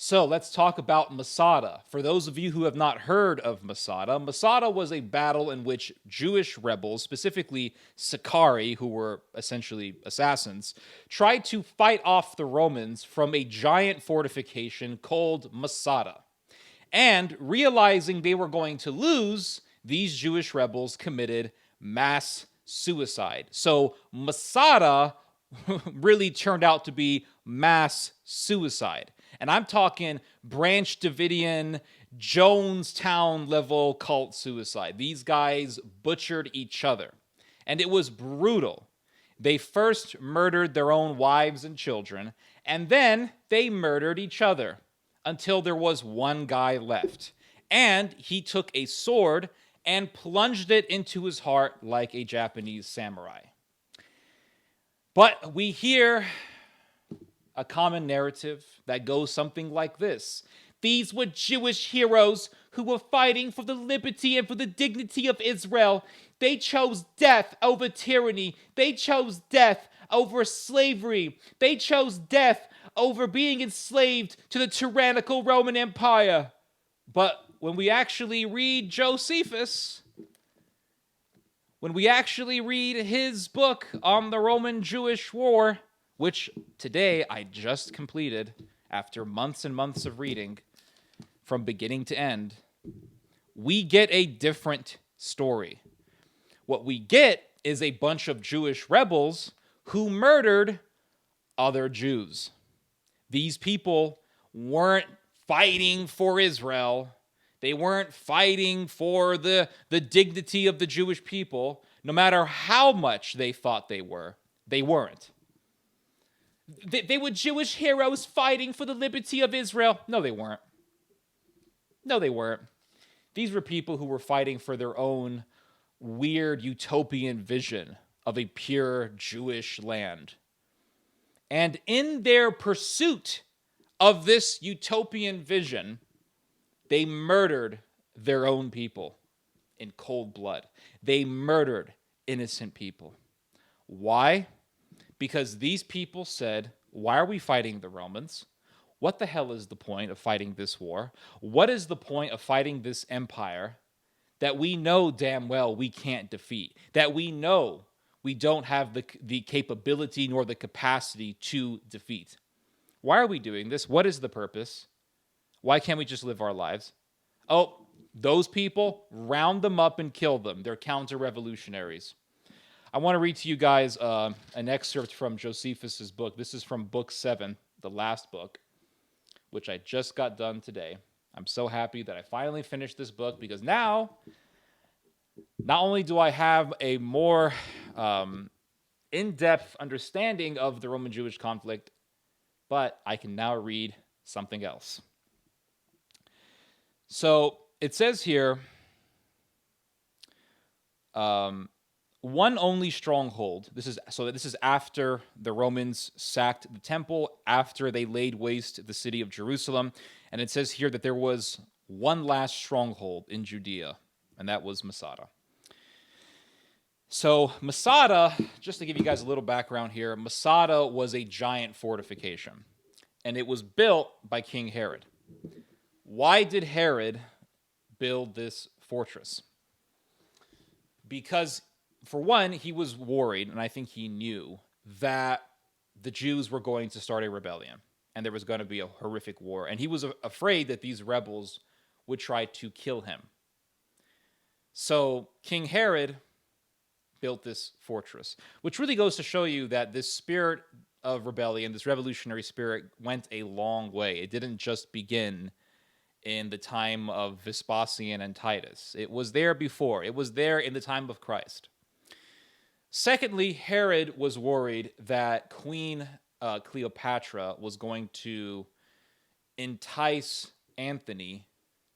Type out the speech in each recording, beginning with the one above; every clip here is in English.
So let's talk about Masada. For those of you who have not heard of Masada, Masada was a battle in which Jewish rebels, specifically Sicarii, who were essentially assassins, tried to fight off the Romans from a giant fortification called Masada. And realizing they were going to lose, these Jewish rebels committed mass suicide. So Masada really turned out to be mass suicide. And I'm talking Branch Davidian, Jonestown level cult suicide. These guys butchered each other. And it was brutal. They first murdered their own wives and children, and then they murdered each other until there was one guy left. And he took a sword and plunged it into his heart like a Japanese samurai. But we hear a common narrative that goes something like this. These were Jewish heroes who were fighting for the liberty and for the dignity of Israel. They chose death over tyranny. They chose death over slavery. They chose death over being enslaved to the tyrannical Roman Empire. But when we actually read Josephus, when we actually read his book on the Roman-Jewish War, which today I just completed after months and months of reading from beginning to end, we get a different story. What we get is a bunch of Jewish rebels who murdered other Jews. These people weren't fighting for Israel. They weren't fighting for the dignity of the Jewish people. No matter how much they thought they were, they weren't. They were Jewish heroes fighting for the liberty of Israel. No, they weren't. No, they weren't. These were people who were fighting for their own weird utopian vision of a pure Jewish land. And in their pursuit of this utopian vision, they murdered their own people in cold blood. They murdered innocent people. Why? Because these people said, why are we fighting the Romans? What the hell is the point of fighting this war? What is the point of fighting this empire that we know damn well we can't defeat? That we know we don't have the capability nor the capacity to defeat? Why are we doing this? What is the purpose? Why can't we just live our lives? Oh, those people, round them up and kill them. They're counter-revolutionaries. I want to read to you guys an excerpt from Josephus' book. This is from book 7, the last book, which I just got done today. I'm so happy that I finally finished this book because now, not only do I have a more in-depth understanding of the Roman-Jewish conflict, but I can now read something else. So it says here, one only stronghold. This is after the Romans sacked the temple, after they laid waste the city of Jerusalem. And it says here that there was one last stronghold in Judea, and that was Masada. So Masada, just to give you guys a little background here, Masada was a giant fortification, and it was built by King Herod. Why did Herod build this fortress? Because, for one, he was worried, and I think he knew, that the Jews were going to start a rebellion, and there was going to be a horrific war. And he was afraid that these rebels would try to kill him. So King Herod built this fortress, which really goes to show you that this spirit of rebellion, this revolutionary spirit, went a long way. It didn't just begin in the time of Vespasian and Titus. It was there before. It was there in the time of Christ. Secondly, Herod was worried that Queen Cleopatra was going to entice Anthony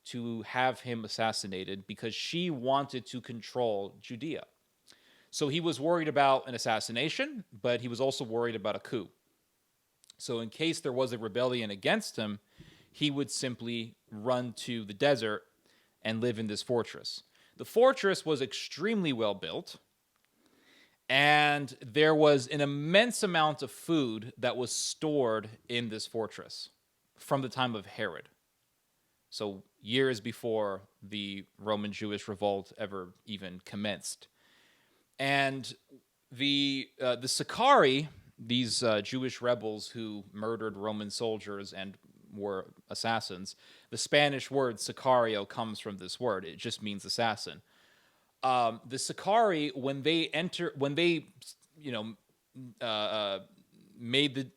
to have him assassinated because she wanted to control Judea. So he was worried about an assassination, but he was also worried about a coup. So in case there was a rebellion against him, he would simply run to the desert and live in this fortress. The fortress was extremely well built, and there was an immense amount of food that was stored in this fortress. from the time of Herod. So years before the Roman Jewish revolt ever even commenced. And the Sicarii, these Jewish rebels who murdered Roman soldiers and were assassins, the Spanish word sicario comes from this word. It just means assassin. The Sicarii, when they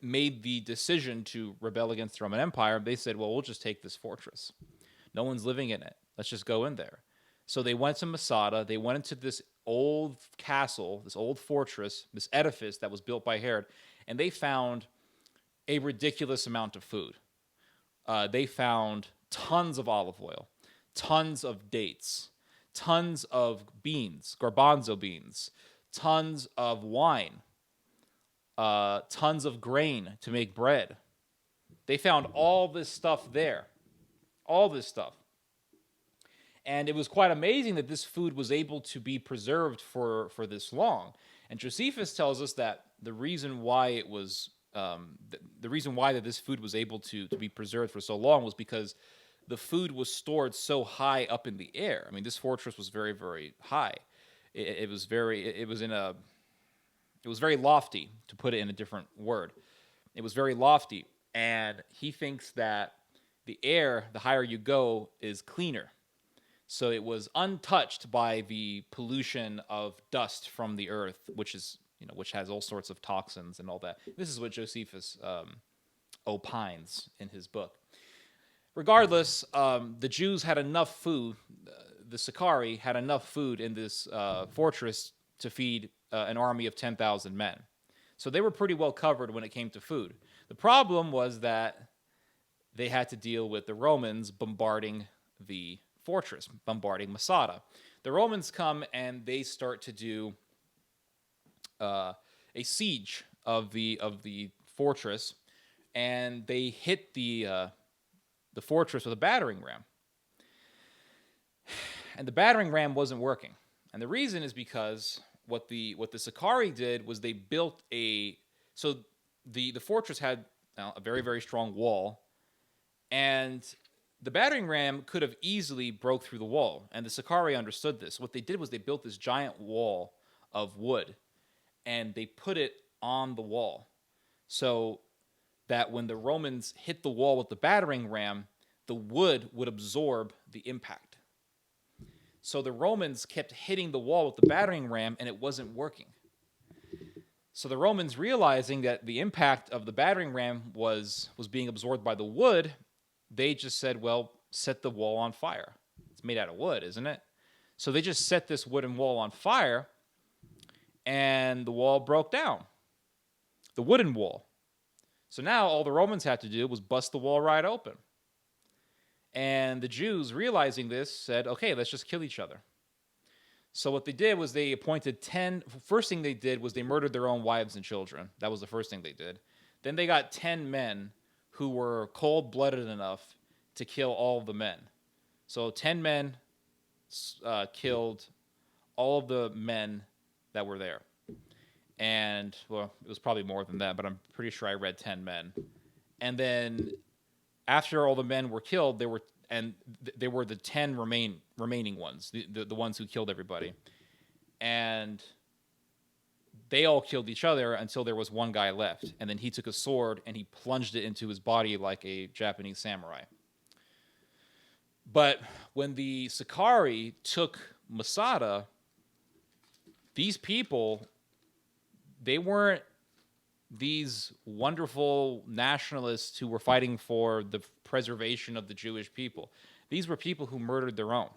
made the decision to rebel against the Roman Empire, they said, well, we'll just take this fortress. No one's living in it. Let's just go in there. So they went to Masada. They went into this old castle, this old fortress, this edifice that was built by Herod, and they found a ridiculous amount of food. They found tons of olive oil, tons of dates, tons of beans, garbanzo beans, tons of wine, tons of grain to make bread. They found all this stuff there. All this stuff. And it was quite amazing that this food was able to be preserved for this long. And Josephus tells us that the reason why it was the reason why that this food was able to be preserved for so long was because the food was stored so high up in the air. I mean, this fortress was very, very high. It was very lofty, to put it in a different word. It was very lofty, and he thinks that the air, the higher you go, is cleaner. So it was untouched by the pollution of dust from the earth, which has all sorts of toxins and all that. This is what Josephus opines in his book. Regardless, the Jews had enough food. The Sicarii had enough food in this fortress to feed an army of 10,000 men. So they were pretty well covered when it came to food. The problem was that they had to deal with the Romans bombarding the fortress, bombarding Masada. The Romans come and they start to do a siege of the fortress, and they hit the fortress with a battering ram. And the battering ram wasn't working. And the reason is because what the Sicarii did was they built the fortress had a very, very strong wall, and the battering ram could have easily broke through the wall, and the Sicarii understood this. What they did was they built this giant wall of wood, and they put it on the wall so that when the Romans hit the wall with the battering ram, the wood would absorb the impact. So the Romans kept hitting the wall with the battering ram, and it wasn't working. So the Romans, realizing that the impact of the battering ram was being absorbed by the wood, they just said, well, set the wall on fire. It's made out of wood, isn't it? So they just set this wooden wall on fire, and the wall broke down. The wooden wall. So now all the Romans had to do was bust the wall right open. And the Jews, realizing this, said, okay, let's just kill each other. So what they did was they appointed 10. First thing they did was they murdered their own wives and children. That was the first thing they did. Then they got 10 men who were cold-blooded enough to kill all of the men. So 10 men killed all of the men that were there. And, well, it was probably more than that, but I'm pretty sure I read 10 men. And then after all the men were killed, there were the 10 remaining ones, the ones who killed everybody. And they all killed each other until there was one guy left. And then he took a sword and he plunged it into his body like a Japanese samurai. But when the Sicarii took Masada, these people, they weren't these wonderful nationalists who were fighting for the preservation of the Jewish people. These were people who murdered their own.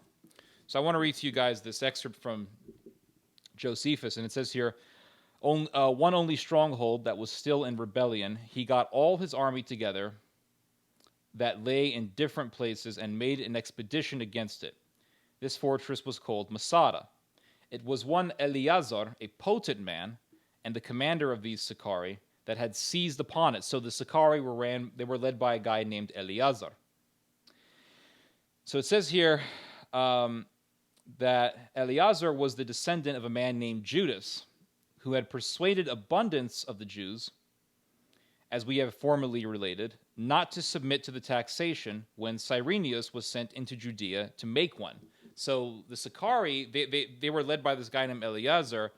So I want to read to you guys this excerpt from Josephus, and it says here, one only stronghold that was still in rebellion, he got all his army together that lay in different places and made an expedition against it. This fortress was called Masada. It was one Eleazar, a potent man, and the commander of these Sicarii, that had seized upon it. So the Sicarii were led by a guy named Eleazar. So it says here that Eleazar was the descendant of a man named Judas, who had persuaded abundance of the Jews, as we have formerly related, not to submit to the taxation when Cyrenius was sent into Judea to make one. So the Sicarii, they were led by this guy named Eleazar,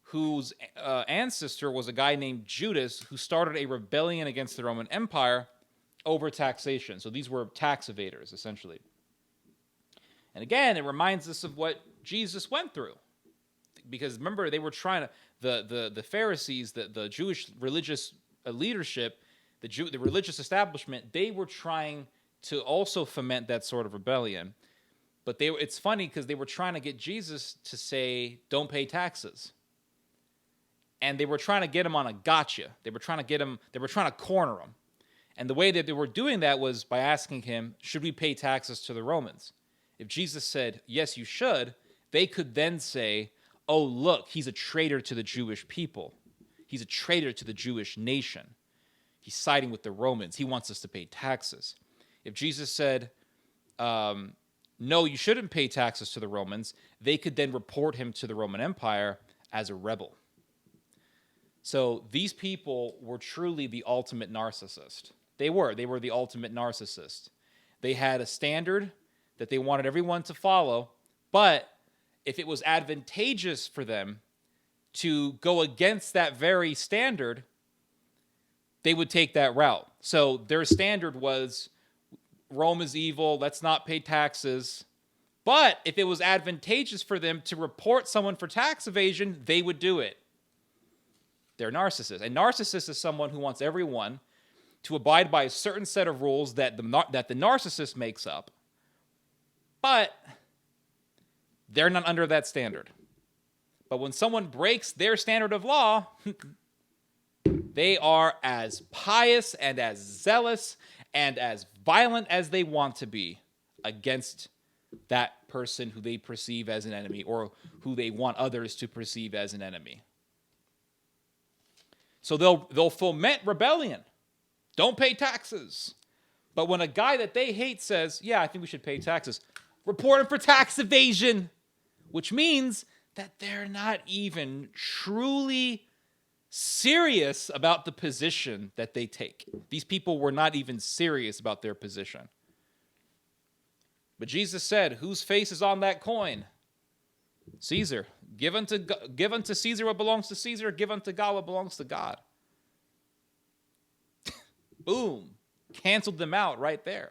whose ancestor was a guy named Judas, who started a rebellion against the Roman Empire over taxation. So these were tax evaders, essentially. And again, it reminds us of what Jesus went through. Because remember, they were trying to, the Pharisees, the Jewish religious leadership, the religious establishment, they were trying to also foment that sort of rebellion. But it's funny because they were trying to get Jesus to say, don't pay taxes. And they were trying to get him on a gotcha. They were trying to corner him. And the way that they were doing that was by asking him, should we pay taxes to the Romans? If Jesus said, yes, you should, they could then say, oh, look, he's a traitor to the Jewish people. He's a traitor to the Jewish nation. He's siding with the Romans. He wants us to pay taxes. If Jesus said, no, you shouldn't pay taxes to the Romans, they could then report him to the Roman Empire as a rebel. So these people were truly the ultimate narcissist. They were the ultimate narcissist. They had a standard that they wanted everyone to follow, but if it was advantageous for them to go against that very standard, they would take that route. So their standard was, Rome is evil, let's not pay taxes. But if it was advantageous for them to report someone for tax evasion, they would do it. They're narcissists. A narcissist is someone who wants everyone to abide by a certain set of rules that the narcissist makes up. But they're not under that standard. But when someone breaks their standard of law, they are as pious and as zealous and as violent as they want to be against that person who they perceive as an enemy or who they want others to perceive as an enemy. So they'll foment rebellion. Don't pay taxes. But when a guy that they hate says, yeah, I think we should pay taxes, report him for tax evasion, which means that they're not even truly serious about the position that they take. These people were not even serious about their position. But Jesus said, whose face is on that coin? Caesar. Give unto Caesar what belongs to Caesar. Give unto God what belongs to God. Boom. Canceled them out right there.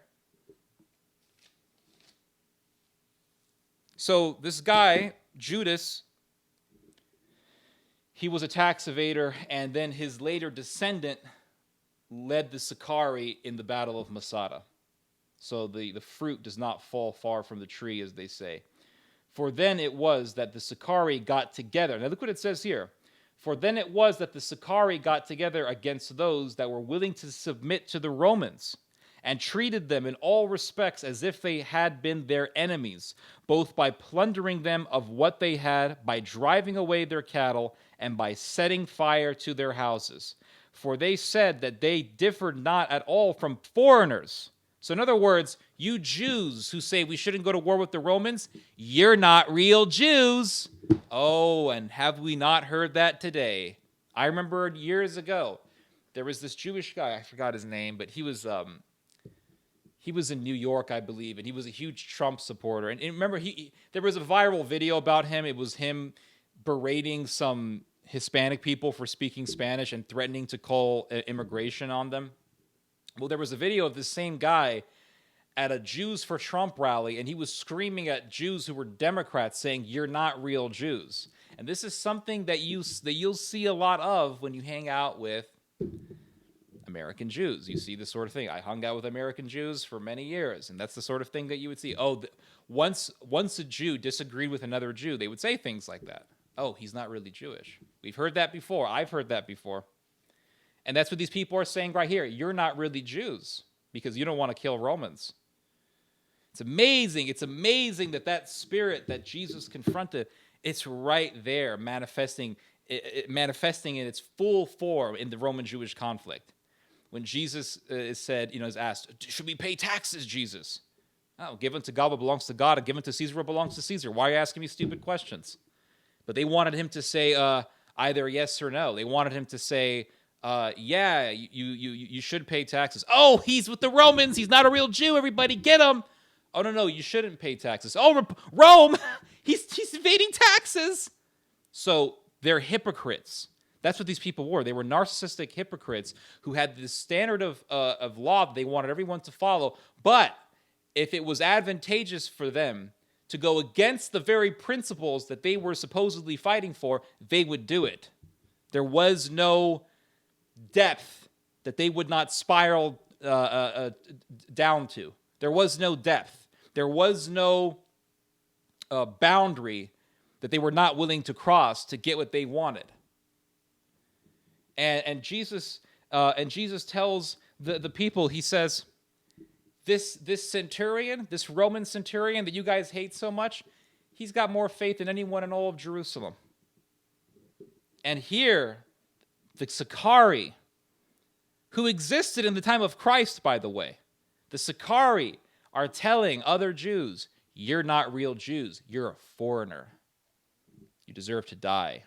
So this guy, Judas, he was a tax evader, and then his later descendant led the Sicarii in the Battle of Masada. So the fruit does not fall far from the tree, as they say. For then it was that the Sicarii got together. Now look what it says here. For then it was that the Sicarii got together against those that were willing to submit to the Romans, and treated them in all respects as if they had been their enemies, both by plundering them of what they had, by driving away their cattle, and by setting fire to their houses. For they said that they differed not at all from foreigners. So in other words, you Jews who say we shouldn't go to war with the Romans, you're not real Jews. Oh, and have we not heard that today? I remember years ago, there was this Jewish guy, I forgot his name, but he was in New York, I believe, and he was a huge Trump supporter. And remember, there was a viral video about him. It was him berating some Hispanic people for speaking Spanish and threatening to call immigration on them. Well, there was a video of this same guy at a Jews for Trump rally, and he was screaming at Jews who were Democrats, saying, "You're not real Jews." And this is something that you'll see a lot of when you hang out with American Jews. You see this sort of thing. I hung out with American Jews for many years, and that's the sort of thing that you would see. Oh, once a Jew disagreed with another Jew, they would say things like that. Oh, he's not really Jewish. We've heard that before. I've heard that before. And that's what these people are saying right here. You're not really Jews because you don't want to kill Romans. It's amazing. It's amazing that spirit that Jesus confronted, it's right there manifesting in its full form in the Roman-Jewish conflict. When Jesus is asked, should we pay taxes, Jesus? Oh, give unto God what belongs to God, and give unto Caesar what belongs to Caesar. Why are you asking me stupid questions? But they wanted him to say either yes or no. They wanted him to say, Yeah, you should pay taxes. Oh, he's with the Romans. He's not a real Jew. Everybody get him. Oh, no, you shouldn't pay taxes. Oh, Rome, he's evading taxes. So they're hypocrites. That's what these people were. They were narcissistic hypocrites who had this standard of law that they wanted everyone to follow. But if it was advantageous for them to go against the very principles that they were supposedly fighting for, they would do it. There was no depth that they would not spiral down to. There was no depth. There was no boundary that they were not willing to cross to get what they wanted. And Jesus tells the people, he says, this centurion, this Roman centurion that you guys hate so much, he's got more faith than anyone in all of Jerusalem. And here, the Sicarii, who existed in the time of Christ, by the way, the Sicarii are telling other Jews, you're not real Jews, you're a foreigner. You deserve to die.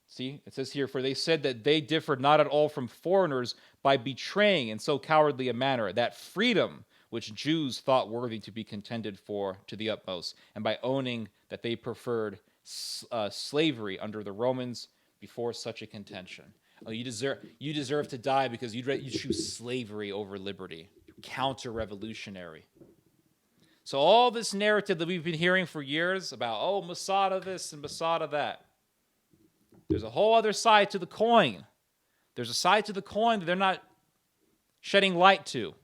See, it says here, for they said that they differed not at all from foreigners by betraying in so cowardly a manner that freedom which Jews thought worthy to be contended for to the utmost, and by owning that they preferred slavery under the Romans before such a contention. Oh, you deserve to die because you choose slavery over liberty. Counter-revolutionary. So all this narrative that we've been hearing for years about, oh, Masada this and Masada that, there's a whole other side to the coin. There's a side to the coin that they're not shedding light to.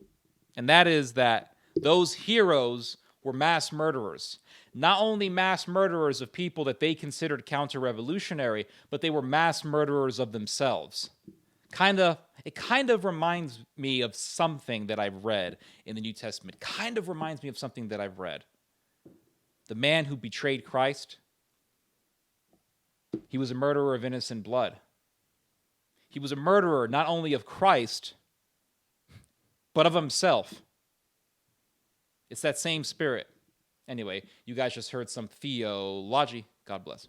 And that is that those heroes were mass murderers. Not only mass murderers of people that they considered counter-revolutionary, but they were mass murderers of themselves. It kind of reminds me of something that I've read in the New Testament. Kind of reminds me of something that I've read. The man who betrayed Christ, he was a murderer of innocent blood. He was a murderer not only of Christ, but of himself. It's that same spirit. Anyway, you guys just heard some theology. God bless.